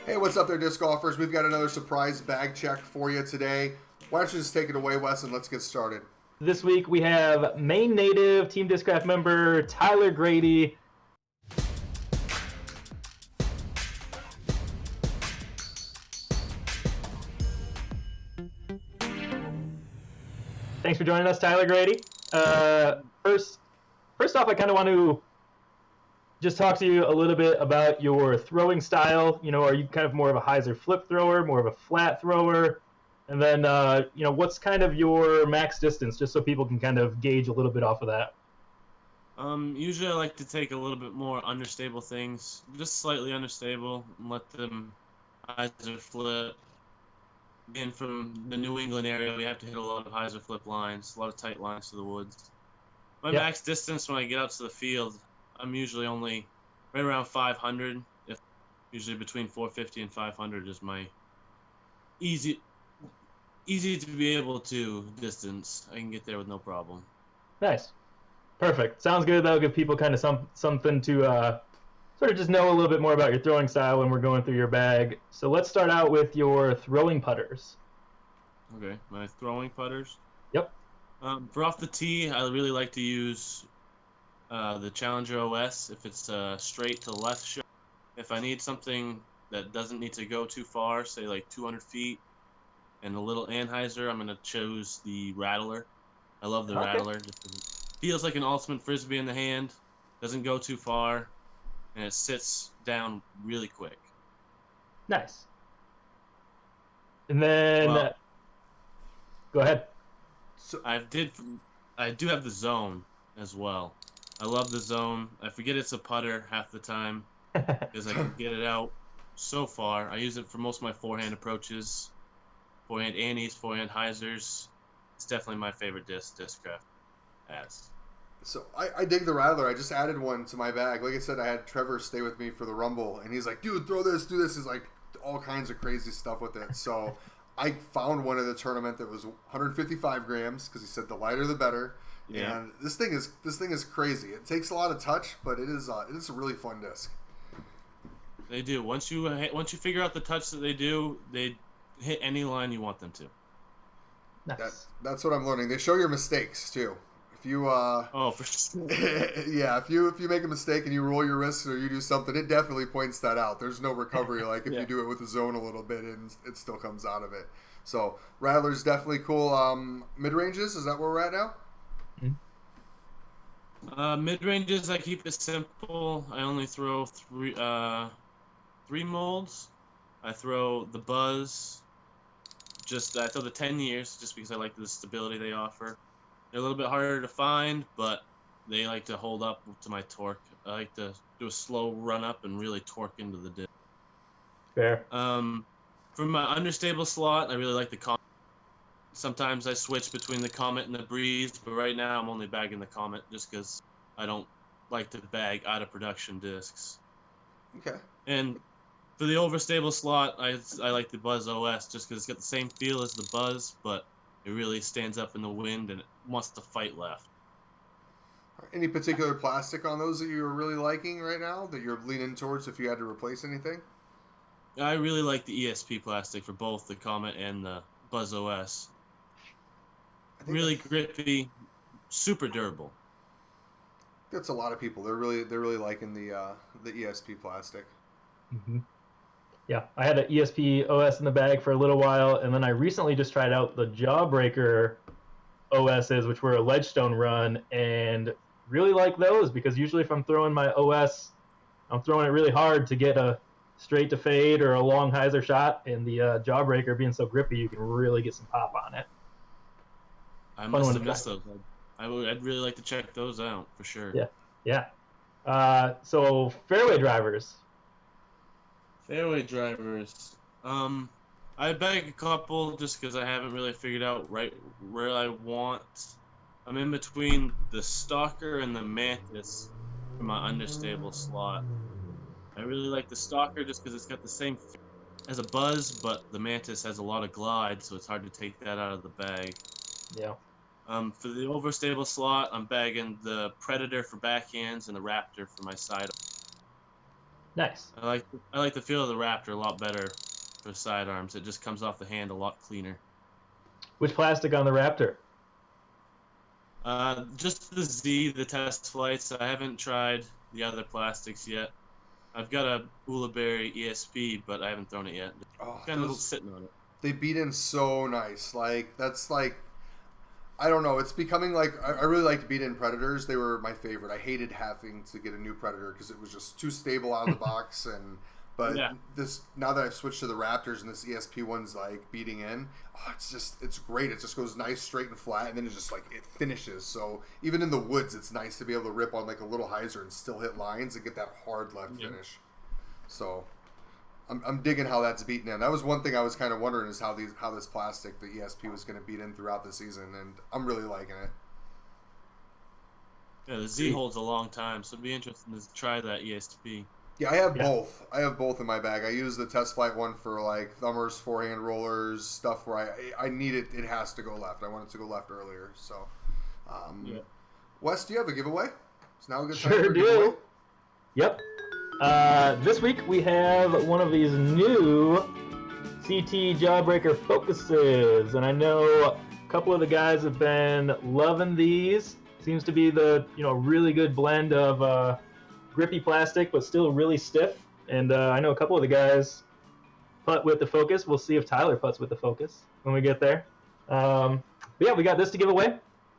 Hey, what's up there, disc golfers? We've got another surprise bag check for you today. Why don't you just take it away, Wes, and let's get started. This week we have Maine native Team Discraft member Tyler Grady. Thanks for joining us, Tyler Grady. First off, I kind of want to just talk to you a little bit about your throwing style. Are you kind of more of a hyzer flip thrower, more of a flat thrower? And then, what's kind of your max distance, just so people can kind of gauge a little bit off of that? Usually I like to take a little bit more understable things, just slightly unstable, and let them hyzer flip. Being from the New England area, we have to hit a lot of hyzer flip lines, a lot of tight lines to the woods. My Yeah, max distance when I get out to the field, I'm usually only right around 500. If usually between 450 and 500 is my easy easy to be able to distance. I can get there with no problem. nice. Perfect. Sounds good. That'll give people kind of something to sort of just know a little bit more about your throwing style when we're going through your bag. So let's start out with your throwing putters. Okay, my throwing putters. Yep. For off the tee, I really like to use the Challenger OS if it's straight to the left shot. If I need something that doesn't need to go too far, say like 200 feet, and a little anhyzer, I'm going to choose the Rattler. I love the Okay. Rattler. Just 'cause it feels like an ultimate frisbee in the hand, doesn't go too far, and it sits down really quick. Nice. And then Well, go ahead. So, I did. I do have the zone as well. I love the zone. I forget it's a putter half the time because I can get it out so far. I use it for most of my forehand approaches, forehand annies, forehand hyzers. It's definitely my favorite Discraft has. so I dig the Rattler. I just added one to my bag. Like I said, I had Trevor stay with me for the Rumble, and he's like, dude, throw this, do this. He's like, all kinds of crazy stuff with it. So I found one at the tournament that was 155 grams because he said the lighter the better. Yeah, And this thing is crazy. It takes a lot of touch, but it is a really fun disc. they do. Once you figure out the touch that they hit any line you want them to. That Nice. that's what I'm learning. They show your mistakes too. If you Oh, for sure. yeah, if you make a mistake and you roll your wrist or you do something, it definitely points that out. There's no recovery like if Yeah. you do it with the zone a little bit and it still comes out of it. So Rattler's definitely cool. Mid ranges, is that where we're at now? Mhm. Mid ranges, I keep it simple. I only throw three molds. I throw the Buzz. I throw the 10 years just because I like the stability they offer. They're a little bit harder to find, but they like to hold up to my torque. I like to do a slow run up and really torque into the disc. Fair. Um, for my understable slot, I really like the Comet. Sometimes I switch between the Comet and the Breeze, but right now I'm only bagging the Comet just because I don't like to bag out of production discs. Okay. And for the overstable slot, I like the Buzz OS just because it's got the same feel as the Buzz, but it really stands up in the wind and it wants to fight left. Any particular plastic on those that you're really liking right now that you're leaning towards if you had to replace anything? I really like the ESP plastic for both the Comet and the Buzz OS. I think Really that's grippy, super durable. that's a lot of people. They're really liking the ESP plastic. hmm Yeah, I had an ESP OS in the bag for a little while, and then I recently just tried out the Jawbreaker OSs, which were a Ledgestone run, and really like those because usually if I'm throwing my OS, I'm throwing it really hard to get a straight to fade or a long hyzer shot, and the Jawbreaker being so grippy, you can really get some pop on it. I Fun must one to have try. missed those. I'd really like to check those out for sure. Yeah, yeah. So fairway drivers. Fairway drivers. Um, I bag a couple just because I haven't really figured out right where I want. I'm in between the Stalker and the Mantis for my understable slot. I really like the Stalker just because it's got the same as a Buzz, but the Mantis has a lot of glide, so it's hard to take that out of the bag. Yeah. For the overstable slot, I'm bagging the Predator for backhands and the Raptor for my side. Nice. I like the feel of the Raptor a lot better for sidearms. It just comes off the hand a lot cleaner. Which plastic on the Raptor? Just the Z, the test flights. I haven't tried the other plastics yet. I've got a Ulibarri ESP, but I haven't thrown it yet. Oh, Kind of sitting on it. they beat in so nice. Like that's like I don't know. It's becoming like I really liked beat in Predators. They were my favorite. I hated having to get a new Predator because it was just too stable out of the box. But Yeah. this now that I've switched to the Raptors and this ESP one's like beating in, it's great. It just goes nice, straight and flat, and then it just like it finishes. So even in the woods, it's nice to be able to rip on like a little hyzer and still hit lines and get that hard left finish. So I'm digging how that's beaten in. That was one thing I was kind of wondering is how this plastic, the ESP, was going to beat in throughout the season, and I'm really liking it. Yeah, the Z holds a long time, so it'd be interesting to try that ESP. Yeah, I have both. I have both in my bag. I use the test flight one for like thumbers, forehand rollers, stuff where I need it. It has to go left. I want it to go left earlier. So, Wes, do you have a giveaway? Is now a good time for a giveaway? do. Yep. This week we have one of these new CT Jawbreaker focuses, and I know a couple of the guys have been loving these. Seems to be the really good blend of grippy plastic, but still really stiff. And I know a couple of the guys putt with the Focus. We'll see if Tyler putts with the Focus when we get there. But yeah, we got this to give away.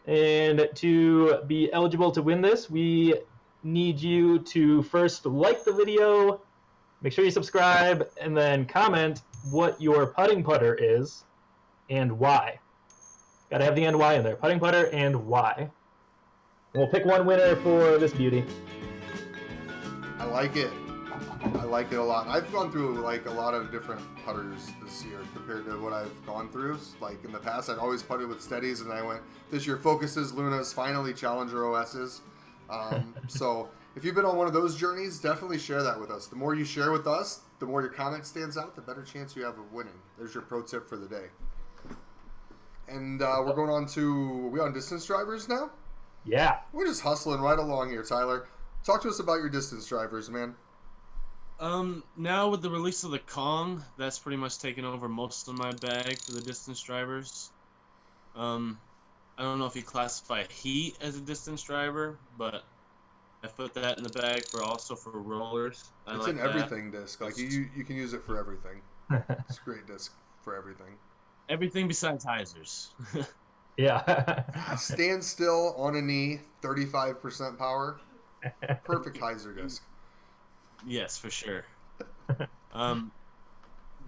And to be eligible to win this, we need you to first like the video, make sure you subscribe, and then comment what your putting putter is and why. Got to have the and why in there. Putting putter and why. And we'll pick one winner for this beauty. I like it. I like it a lot. I've gone through like a lot of different putters this year compared to what I've gone through. Like in the past, I'd always putted with steadies, and I went this year Focuses, Lunas, finally Challenger OSs. So if you've been on one of those journeys, definitely share that with us. The more you share with us, the more your comment stands out, the better chance you have of winning. There's your pro tip for the day. And we're going on to, are we on distance drivers now? Yeah. We're just hustling right along here, Tyler. Talk to us about your distance drivers, man. Now with the release of the Kong, that's pretty much taken over most of my bag for the distance drivers. I don't know if you classify Heat as a distance driver, but I put that in the bag for rollers. It's an everything disc. Like you can use it for everything. It's a great disc for everything. Everything besides hyzers. Yeah. Stand still on a knee, 35% power. Perfect hyzer disc. Yes, for sure.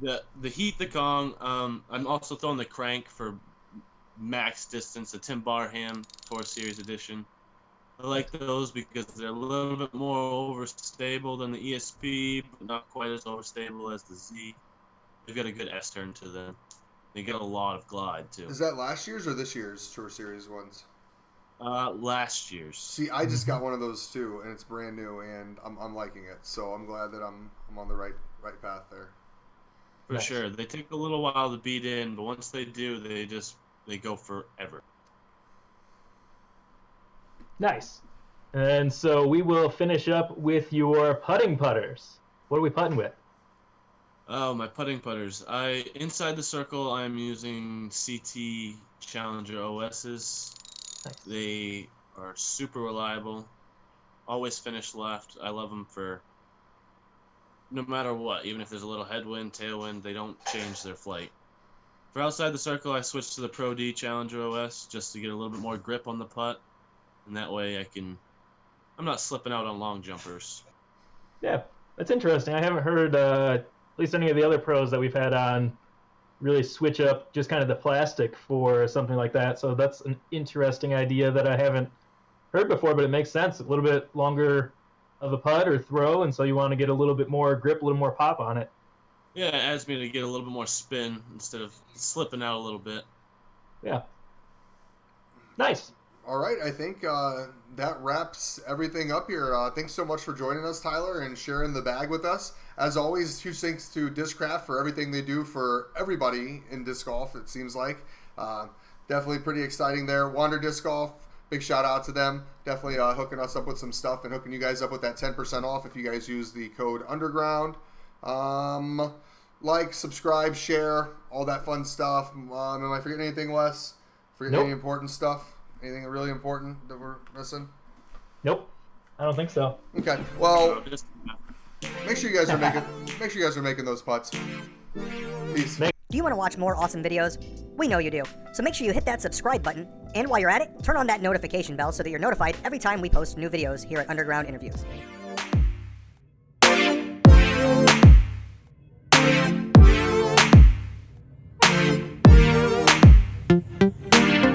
The Heat, the Kong. I'm also throwing the Crank for max distance, the Tim Barham 4 Series edition. I like those because they're a little bit more overstable than the ESP, but not quite as overstable as the Z. They've got a good S-turn to them. They get a lot of glide, too. Is that last year's or this year's Tour Series ones? Last year's. See, I just got one of those too, and it's brand new, and I'm liking it. So I'm glad that I'm on the right path there. For sure. They take a little while to beat in, but once they do, they go forever. Nice. And so we will finish up with your putting putters. What are we putting with? Oh, my putting putters. Inside the circle, I'm using CT Challenger OSs. Nice. They are super reliable. Always finish left. I love them for no matter what. Even if there's a little headwind, tailwind, they don't change their flight. For outside the circle, I switched to the Pro D Challenger OS just to get a little bit more grip on the putt. And that way I'm not slipping out on long jumpers. Yeah, that's interesting. I haven't heard at least any of the other pros that we've had on really switch up just kind of the plastic for something like that. So that's an interesting idea that I haven't heard before, but it makes sense. A little bit longer of a putt or throw, and so you want to get a little bit more grip, a little more pop on it. Yeah, it adds me to get a little bit more spin instead of slipping out a little bit. Yeah. Nice. All right, I think that wraps everything up here. Thanks so much for joining us, Tyler, and sharing the bag with us. As always, huge thanks to Discraft for everything they do for everybody in disc golf, it seems like. Definitely pretty exciting there. Wander Disc Golf, big shout out to them. Definitely hooking us up with some stuff and hooking you guys up with that 10% off if you guys use the code Underground. Like, subscribe, share, all that fun stuff. Am I forgetting anything, Wes? Forgetting Nope. any important stuff? Anything really important that we're missing? Nope, I don't think so. Okay. Well, No, just- make sure you guys are making those putts. Peace. Make- Do you want to watch more awesome videos? We know you do. So make sure you hit that subscribe button, and while you're at it, turn on that notification bell so that you're notified every time we post new videos here at Underground Interviews.